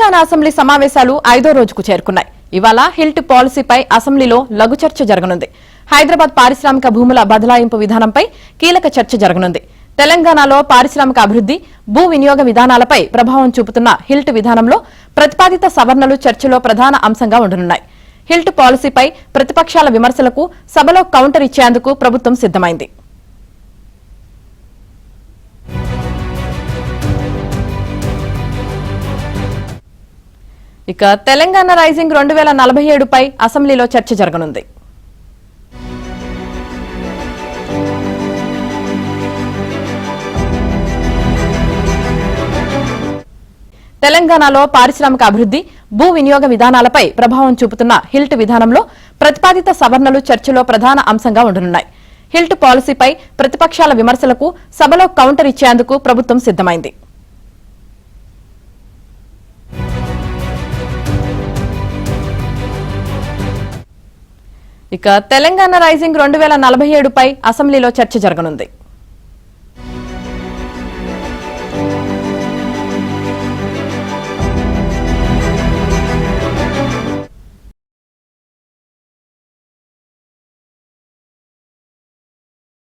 Telangana assembly సమావేశాలు 5వ రోజుకు చేరుకున్నాయి. ఇవాళ హిల్ట్ పాలసీపై అసెంబ్లీలో లఘు చర్చ జరగనుంది. హైదరాబాద్ పారిశ్రామిక భూముల బదలాయింపు విధానంపై కీలక చర్చ జరగనుంది. తెలంగాణలో పారిశ్రామిక అభివృద్ది, భూ వినియోగ విధానాలపై ప్రభావం చూపుతున్న హిల్ట్ విధానంలో ప్రతిపాదిత సవరణలు చర్చలో ప్రధాన అంశంగా ఉండనున్నాయి. హిల్ట్ పాలసీపై ప్రతిపక్షాల విమర్శలకు సభలో కౌంటర్ ఇచ్చేందుకు ప్రభుత్వం సిద్దమైంది. ఇక తెలంగాణ రైజింగ్ 2047పై అసెంబ్లీలో చర్చ జరగనుంది. తెలంగాణలో పారిశ్రామిక అభివృద్ది, భూ వినియోగ విధానాలపై ప్రభావం చూపుతున్న హిల్ట్ విధానంలో ప్రతిపాదిత సవరణలు చర్చలో ప్రధాన అంశంగా ఉండనున్నాయి. హిల్ట్ పాలసీపై ప్రతిపక్షాల విమర్శలకు సభలో కౌంటర్ ఇచ్చేందుకు ప్రభుత్వం సిద్దమైంది. ఇక తెలంగాణ రైజింగ్ 2047పై అసెంబ్లీలో చర్చ జరగనుంది.